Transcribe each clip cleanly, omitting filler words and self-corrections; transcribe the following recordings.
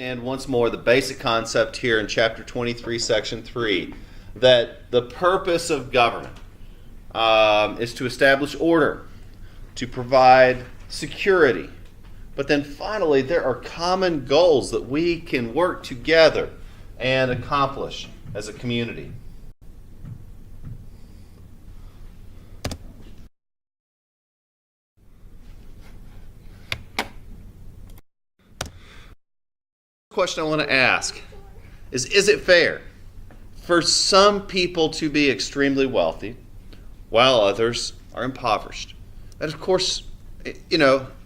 And once more, the basic concept here in chapter 23, section 3, that the purpose of government is to establish order, to provide security. But then finally, there are common goals that we can work together and accomplish as a community. Question I want to ask is it fair for some people to be extremely wealthy while others are impoverished? And of course,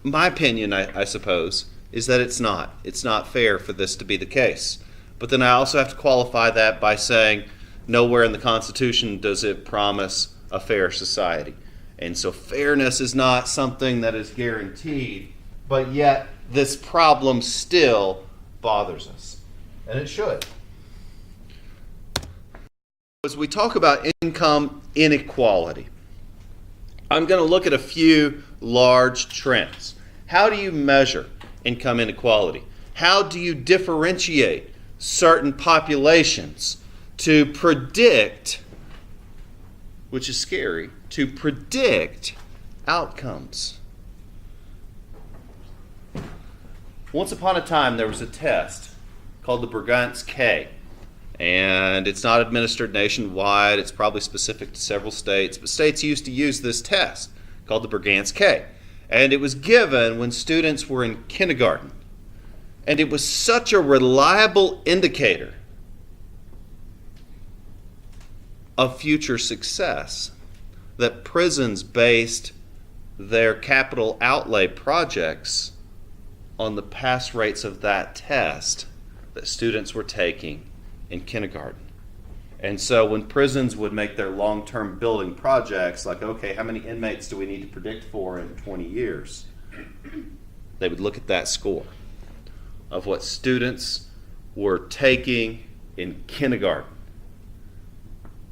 my opinion, I suppose, is that it's not. It's not fair for this to be the case. But then I also have to qualify that by saying nowhere in the Constitution does it promise a fair society. And so fairness is not something that is guaranteed, but yet this problem still bothers us, and it should. As we talk about income inequality, I'm going to look at a few large trends. How do you measure income inequality? How do you differentiate certain populations to predict, which is scary, to predict outcomes? Once upon a time, there was a test called the Brugant's K, and it's not administered nationwide. It's probably specific to several states, but states used to use this test called the Brugant's K, and it was given when students were in kindergarten, and it was such a reliable indicator of future success that prisons based their capital outlay projects on the pass rates of that test that students were taking in kindergarten. And so when prisons would make their long-term building projects, like, okay, how many inmates do we need to predict for in 20 years? They would look at that score of what students were taking in kindergarten.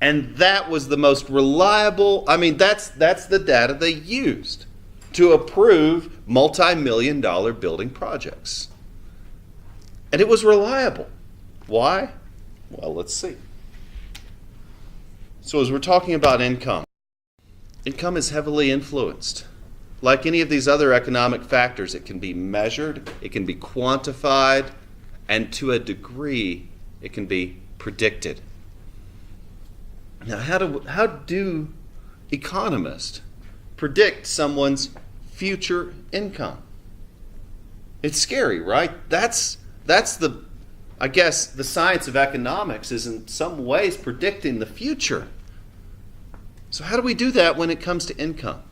And that was the most reliable, that's the data they used to approve multi-million-dollar building projects. And it was reliable. Why? Well, let's see. So as we're talking about income is heavily influenced. Like any of these other economic factors, it can be measured, it can be quantified, and to a degree, it can be predicted. Now, how do economists predict someone's future income? It's scary, right? That's the science of economics is in some ways predicting the future. So how do we do that when it comes to income?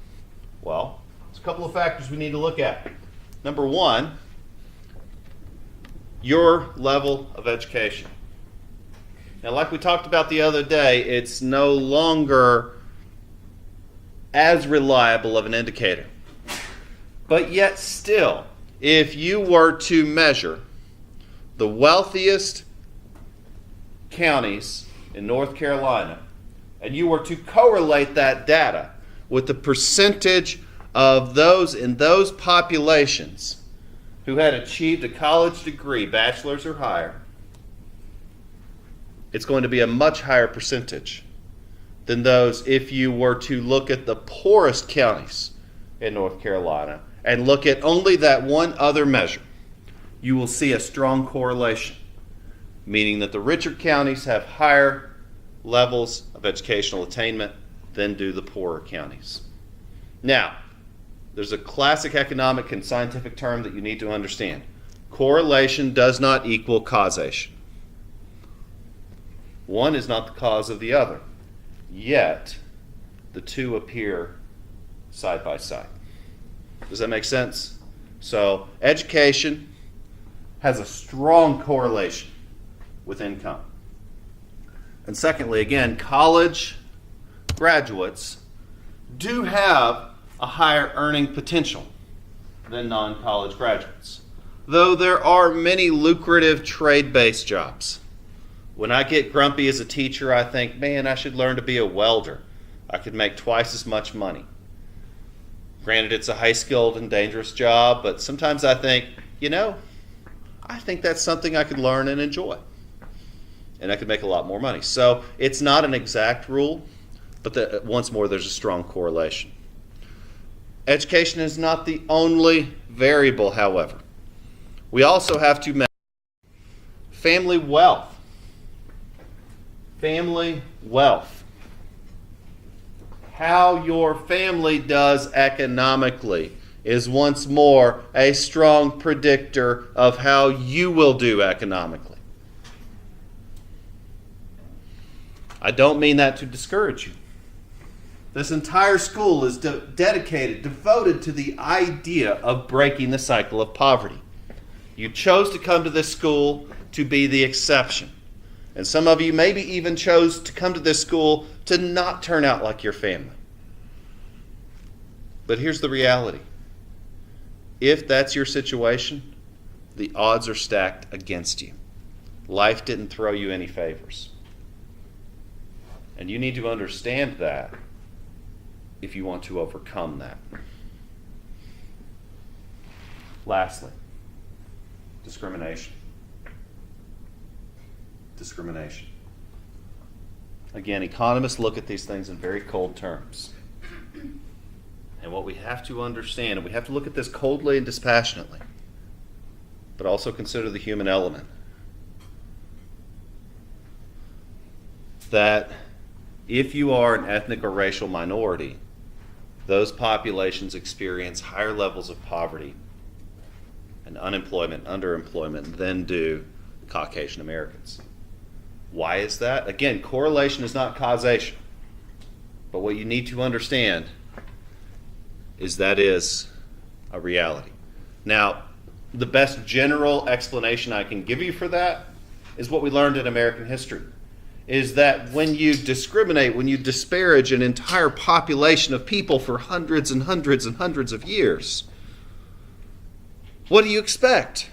Well, there's a couple of factors we need to look at. Number one, your level of education. Now, like we talked about the other day, it's no longer as reliable of an indicator. But yet still, if you were to measure the wealthiest counties in North Carolina, and you were to correlate that data with the percentage of those in those populations who had achieved a college degree, bachelor's or higher, it's going to be a much higher percentage than those if you were to look at the poorest counties in North Carolina and look at only that one other measure. You will see a strong correlation, meaning that the richer counties have higher levels of educational attainment than do the poorer counties. Now, there's a classic economic and scientific term that you need to understand. Correlation does not equal causation. One is not the cause of the other, yet the two appear side by side. Does that make sense? So education has a strong correlation with income. And secondly, again, college graduates do have a higher earning potential than non-college graduates, though there are many lucrative trade-based jobs. When I get grumpy as a teacher, I think, man, I should learn to be a welder. I could make twice as much money. Granted, it's a high-skilled and dangerous job, but sometimes I think, I think that's something I could learn and enjoy. And I could make a lot more money. So it's not an exact rule, but once more, there's a strong correlation. Education is not the only variable, however. We also have to measure family wealth. Family wealth. How your family does economically is once more a strong predictor of how you will do economically. I don't mean that to discourage you. This entire school is devoted to the idea of breaking the cycle of poverty. You chose to come to this school to be the exception. And some of you maybe even chose to come to this school to not turn out like your family. But here's the reality. If that's your situation, the odds are stacked against you. Life didn't throw you any favors. And you need to understand that if you want to overcome that. Lastly, discrimination. Discrimination. Again, economists look at these things in very cold terms. And what we have to understand, and we have to look at this coldly and dispassionately, but also consider the human element, that if you are an ethnic or racial minority, those populations experience higher levels of poverty and unemployment, underemployment than do Caucasian Americans. Why is that? Again, correlation is not causation. But what you need to understand is that is a reality. Now, the best general explanation I can give you for that is what we learned in American history. Is that when you discriminate, when you disparage an entire population of people for hundreds and hundreds and hundreds of years, what do you expect?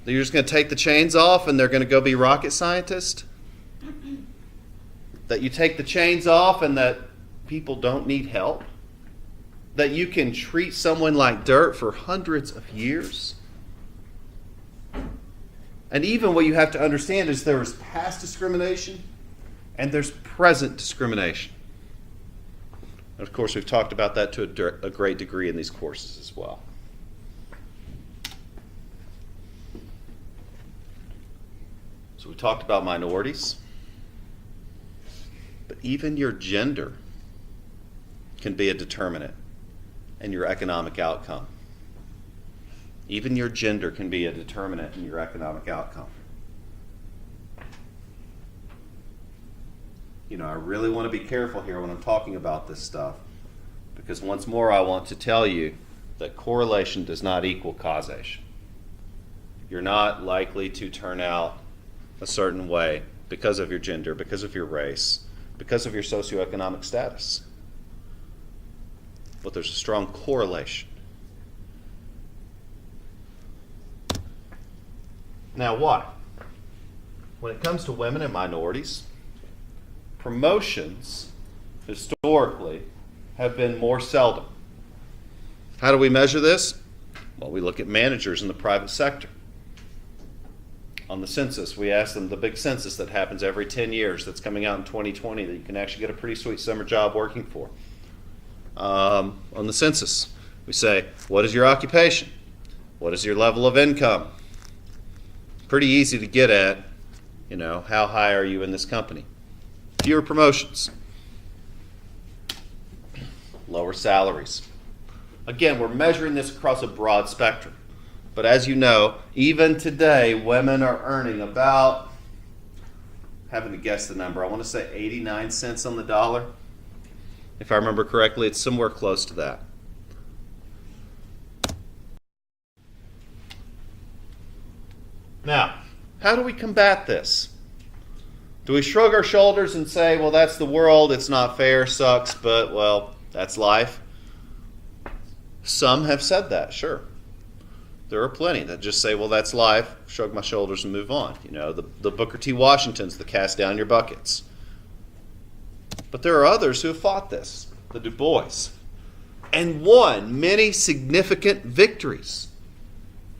That you're just going to take the chains off and they're going to go be rocket scientists? That you take the chains off and that people don't need help? That you can treat someone like dirt for hundreds of years? And even what you have to understand is there is past discrimination and there's present discrimination. And of course, we've talked about that to a great degree in these courses as well. So we talked about minorities. But even your gender can be a determinant in your economic outcome. Even your gender can be a determinant in your economic outcome. You know, I really want to be careful here when I'm talking about this stuff, because once more I want to tell you that correlation does not equal causation. You're not likely to turn out a certain way because of your gender, because of your race, because of your socioeconomic status. But there's a strong correlation. Now, why? When it comes to women and minorities, promotions historically have been more seldom. How do we measure this? Well, we look at managers in the private sector. On the census, we ask them, the big census that happens every 10 years that's coming out in 2020 that you can actually get a pretty sweet summer job working for. On the census, we say, what is your occupation? What is your level of income? Pretty easy to get at, you know, how high are you in this company? Fewer promotions. Lower salaries. Again, we're measuring this across a broad spectrum. But as you know, even today, women are earning about, having to guess the number, I want to say 89 cents on the dollar. If I remember correctly, it's somewhere close to that. Now, how do we combat this? Do we shrug our shoulders and say, well, that's the world, it's not fair, sucks, but, well, that's life? Some have said that, sure. There are plenty that just say, well, that's life, shrug my shoulders and move on. You know, the Booker T. Washingtons, the cast down your buckets. But there are others who have fought this, the Du Bois, and won many significant victories.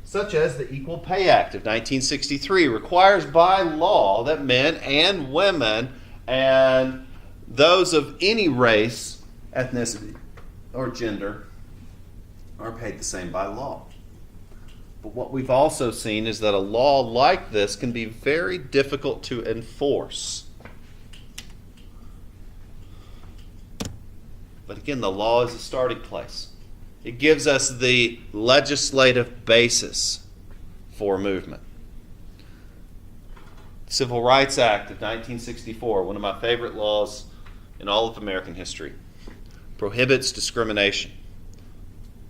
such as the Equal Pay Act of 1963, requires by law that men and women and those of any race, ethnicity, or gender are paid the same by law. But what we've also seen is that a law like this can be very difficult to enforce. But again, the law is a starting place. It gives us the legislative basis for movement. The Civil Rights Act of 1964, one of my favorite laws in all of American history, prohibits discrimination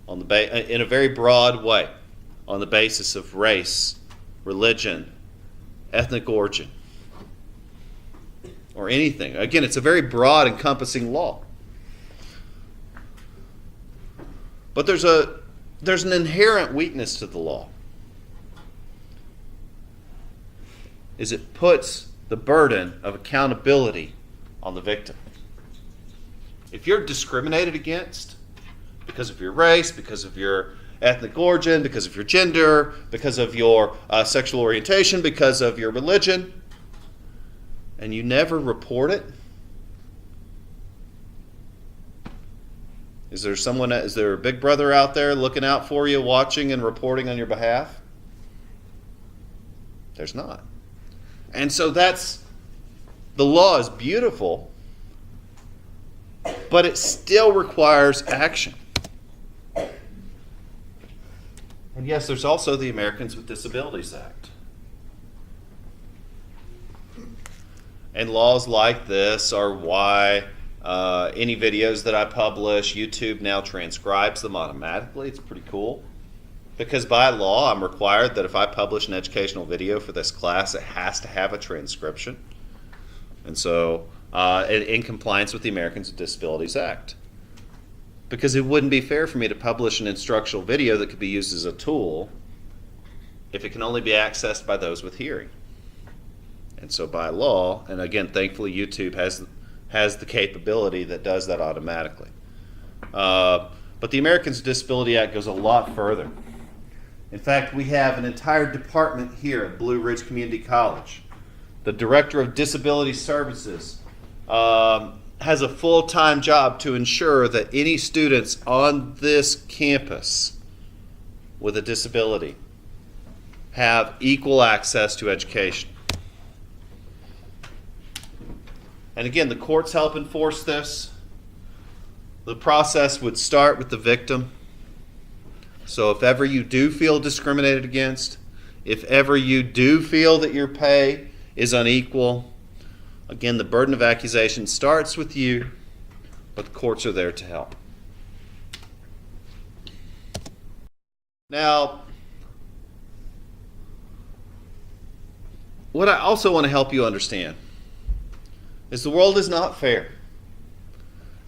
in a very broad way on the basis of race, religion, ethnic origin, or anything. Again, it's a very broad, encompassing law. But there's an inherent weakness to the law. Is it puts the burden of accountability on the victim. If you're discriminated against because of your race, because of your ethnic origin, because of your gender, because of your sexual orientation, because of your religion, and you never report it, is there a big brother out there looking out for you, watching and reporting on your behalf? There's not. And so the law is beautiful, but it still requires action. And yes, there's also the Americans with Disabilities Act. And laws like this are why any videos that I publish, YouTube now transcribes them automatically. It's pretty cool. Because by law, I'm required that if I publish an educational video for this class, it has to have a transcription. And so, in compliance with the Americans with Disabilities Act. Because it wouldn't be fair for me to publish an instructional video that could be used as a tool if it can only be accessed by those with hearing. And so by law, and again, thankfully YouTube has the capability that does that automatically. But the Americans with Disabilities Act goes a lot further. In fact, we have an entire department here at Blue Ridge Community College. The Director of Disability Services has a full-time job to ensure that any students on this campus with a disability have equal access to education. And again, the courts help enforce this. The process would start with the victim. So if ever you do feel discriminated against, if ever you do feel that your pay is unequal, again, the burden of accusation starts with you, but the courts are there to help. Now, what I also want to help you understand is the world is not fair.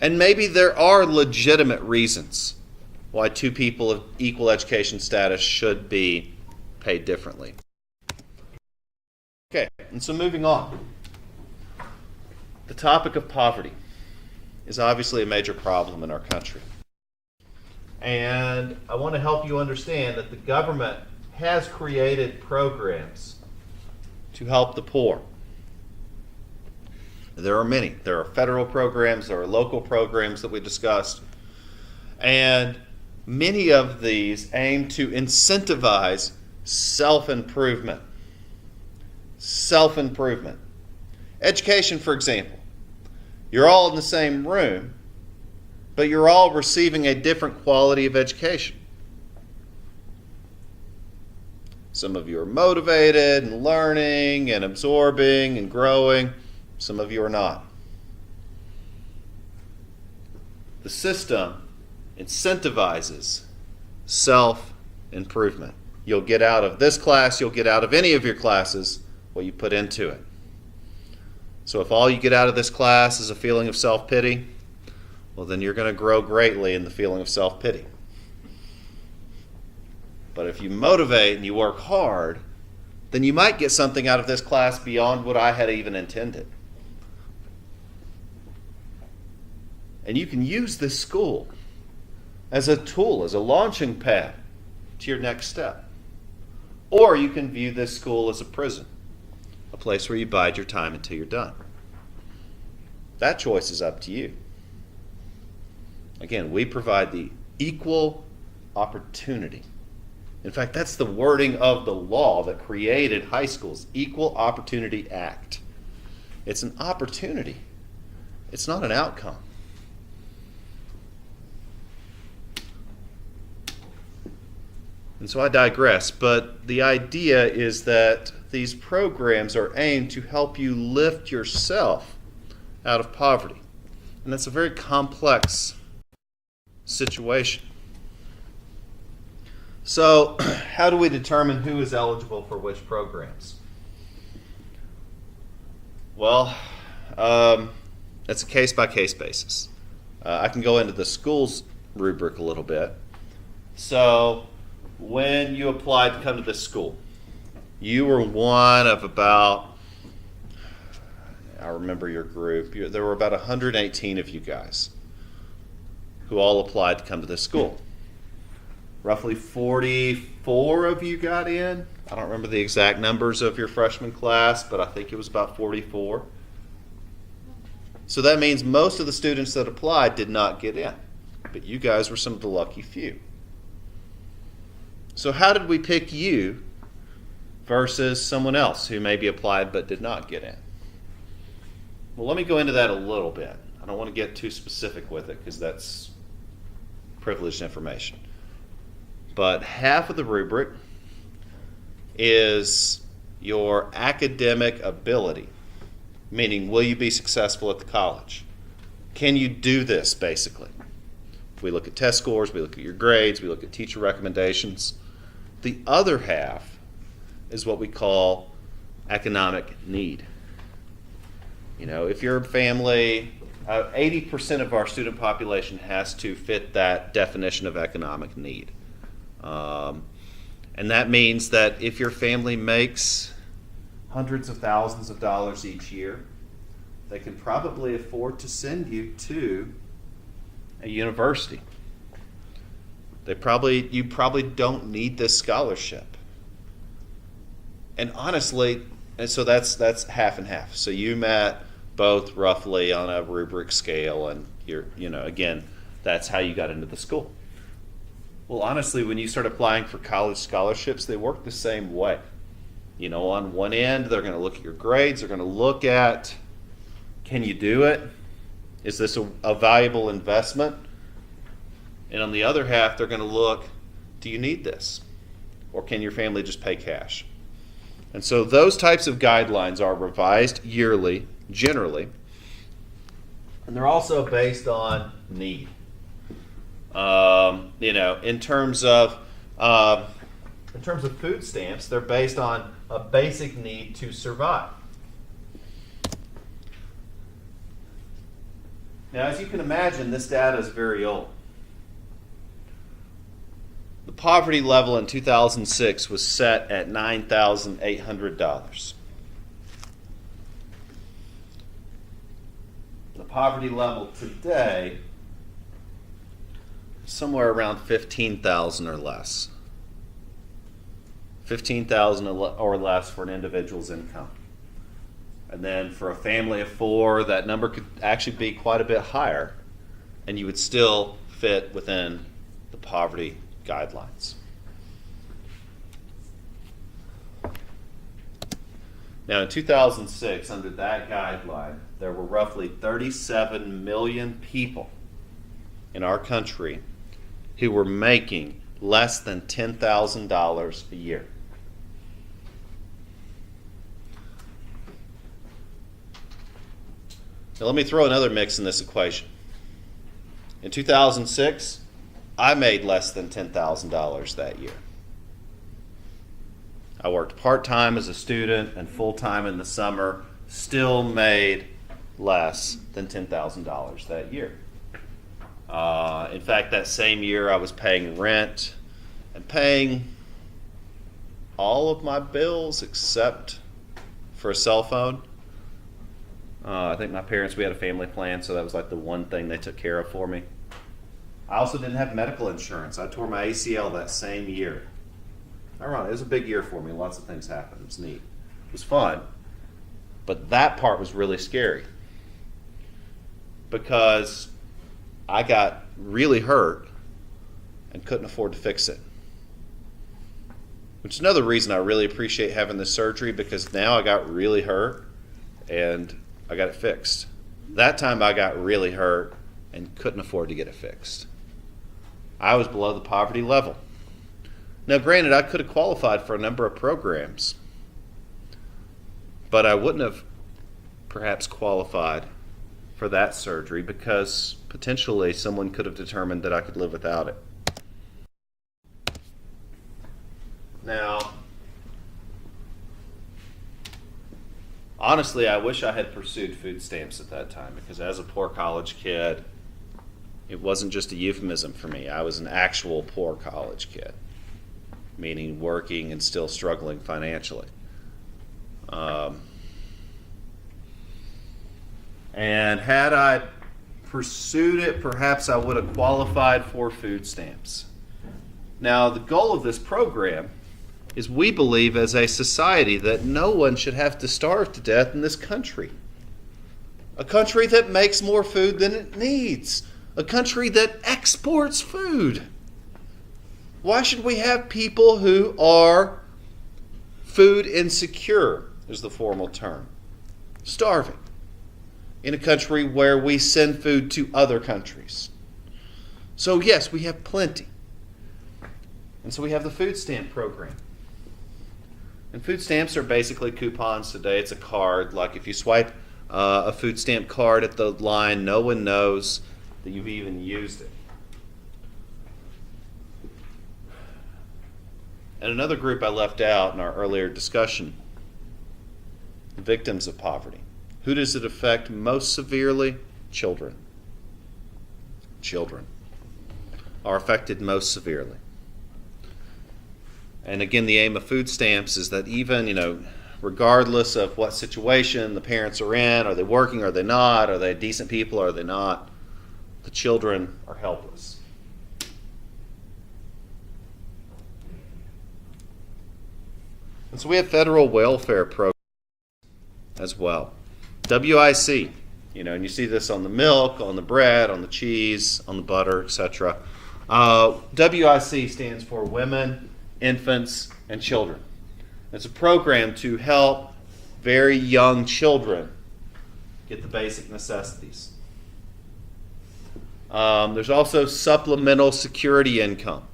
And maybe there are legitimate reasons why two people of equal education status should be paid differently. Okay, and so moving on. The topic of poverty is obviously a major problem in our country. And I want to help you understand that the government has created programs to help the poor. There are many. There are federal programs, there are local programs that we discussed. And many of these aim to incentivize self-improvement. Self-improvement. Education, for example. You're all in the same room, but you're all receiving a different quality of education. Some of you are motivated and learning and absorbing and growing. Some of you are not. The system incentivizes self-improvement. You'll get out of this class, you'll get out of any of your classes what you put into it. So if all you get out of this class is a feeling of self-pity, well, then you're going to grow greatly in the feeling of self-pity. But if you motivate and you work hard, then you might get something out of this class beyond what I had even intended. And you can use this school as a tool, as a launching pad to your next step. Or you can view this school as a prison, a place where you bide your time until you're done. That choice is up to you. Again, we provide the equal opportunity. In fact, that's the wording of the law that created high schools, Equal Opportunity Act. It's an opportunity. It's not an outcome. And so I digress, but the idea is that these programs are aimed to help you lift yourself out of poverty. And that's a very complex situation. So, how do we determine who is eligible for which programs? Well, it's a case-by-case basis. I can go into the schools rubric a little bit. So, when you applied to come to this school, you were one of about, I remember your group, there were about 118 of you guys who all applied to come to this school. Roughly 44 of you got in. I don't remember the exact numbers of your freshman class, but I think it was about 44. So that means most of the students that applied did not get in, but you guys were some of the lucky few. So how did we pick you versus someone else who maybe applied but did not get in? Well, let me go into that a little bit. I don't want to get too specific with it because that's privileged information. But half of the rubric is your academic ability, meaning will you be successful at the college? Can you do this, basically? We look at test scores, we look at your grades, we look at teacher recommendations. The other half is what we call economic need. You know, if your family, 80% of our student population has to fit that definition of economic need. And that means that if your family makes hundreds of thousands of dollars each year, they can probably afford to send you to a university. You probably don't need this scholarship. And honestly, and so that's half and half. So you met both roughly on a rubric scale, and again, that's how you got into the school. Well, honestly, when you start applying for college scholarships, they work the same way. On one end, they're going to look at your grades. They're going to look at, can you do it? Is this a valuable investment? And on the other half, they're going to look, do you need this? Or can your family just pay cash? And so those types of guidelines are revised yearly, generally. And they're also based on need. In terms of food stamps, they're based on a basic need to survive. Now, as you can imagine, this data is very old. The poverty level in 2006 was set at $9,800. The poverty level today is somewhere around $15,000 or less. $15,000 or less for an individual's income. And then for a family of four, that number could actually be quite a bit higher, and you would still fit within the poverty guidelines. Now, in 2006, under that guideline, there were roughly 37 million people in our country who were making less than $10,000 a year. Now, let me throw another mix in this equation. In 2006, I made less than $10,000 that year. I worked part-time as a student and full-time in the summer, still made less than $10,000 that year. In fact, that same year I was paying rent and paying all of my bills except for a cell phone. I think my parents, we had a family plan, so that was like the one thing they took care of for me. I also didn't have medical insurance. I tore my ACL that same year. Ironic. It was a big year for me. Lots of things happened. It was neat. It was fun. But that part was really scary because I got really hurt and couldn't afford to fix it. Which is another reason I really appreciate having this surgery, because now I got really hurt and I got it fixed. That time I got really hurt and couldn't afford to get it fixed. I was below the poverty level. Now granted, I could have qualified for a number of programs, but I wouldn't have perhaps qualified for that surgery because potentially someone could have determined that I could live without it. Now, honestly, I wish I had pursued food stamps at that time, because as a poor college kid, it wasn't just a euphemism for me. I was an actual poor college kid, meaning working and still struggling financially. And had I pursued it, perhaps I would have qualified for food stamps. Now, the goal of this program is we believe as a society that no one should have to starve to death in this country. A country that makes more food than it needs. A country that exports food. Why should we have people who are food insecure, is the formal term, starving, in a country where we send food to other countries? So yes, we have plenty. And so we have the food stamp program. And food stamps are basically coupons today. It's a card. Like if you swipe a food stamp card at the line, no one knows that you've even used it. And another group I left out in our earlier discussion, victims of poverty. Who does it affect most severely? Children. Children are affected most severely. And again, the aim of food stamps is that even, regardless of what situation the parents are in, are they working, are they not, are they decent people, are they not, the children are helpless. And so we have federal welfare programs as well. WIC, and you see this on the milk, on the bread, on the cheese, on the butter, etc. WIC stands for Women, Infants, and Children. It's a program to help very young children get the basic necessities. There's also supplemental security income.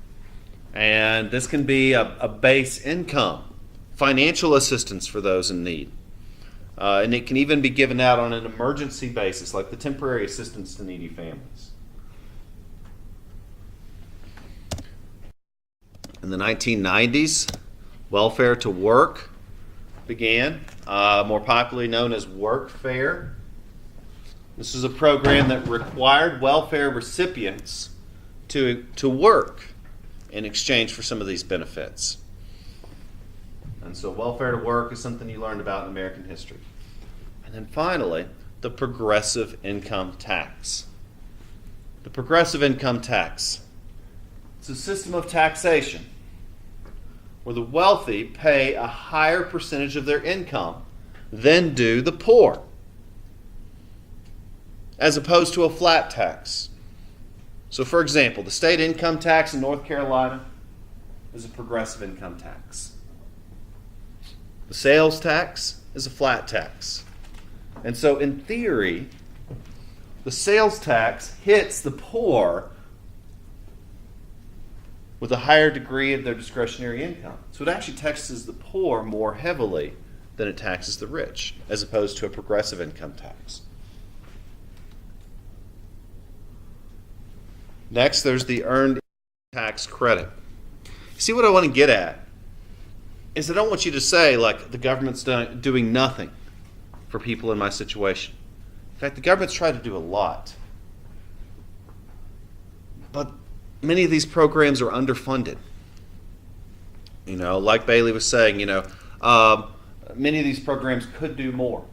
And this can be a base income, financial assistance for those in need. And it can even be given out on an emergency basis, like the temporary assistance to needy families. In the 1990s, welfare to work began, more popularly known as workfare. This is a program that required welfare recipients to work in exchange for some of these benefits. And so welfare to work is something you learned about in American history. And then finally, the progressive income tax. The progressive income tax. It's a system of taxation where the wealthy pay a higher percentage of their income than do the poor, as opposed to a flat tax. So for example, the state income tax in North Carolina is a progressive income tax. The sales tax is a flat tax. And so in theory, the sales tax hits the poor with a higher degree of their discretionary income. So it actually taxes the poor more heavily than it taxes the rich, as opposed to a progressive income tax. Next, there's the earned tax credit. See, what I want to get at is I don't want you to say, like, the government's doing nothing for people in my situation. In fact, the government's tried to do a lot. But many of these programs are underfunded. Like Bailey was saying, many of these programs could do more.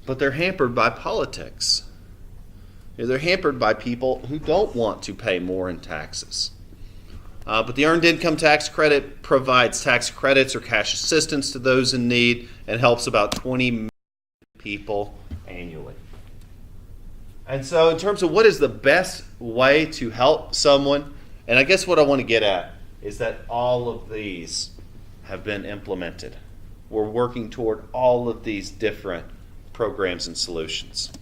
But they're hampered by politics. They're hampered by people who don't want to pay more in taxes. But the Earned Income Tax Credit provides tax credits or cash assistance to those in need and helps about 20 million people annually. And so in terms of what is the best way to help someone, and I guess what I want to get at is that all of these have been implemented. We're working toward all of these different programs and solutions.